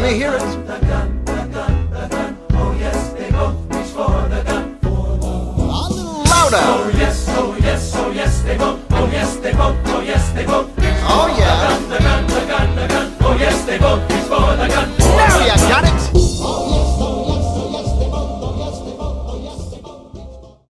Let me hear it. Oh yes, they both reach for the gun. A little louder. Oh yes, oh yes, oh yes, they both. Oh yes, they both. Oh yes, they both. Oh yeah.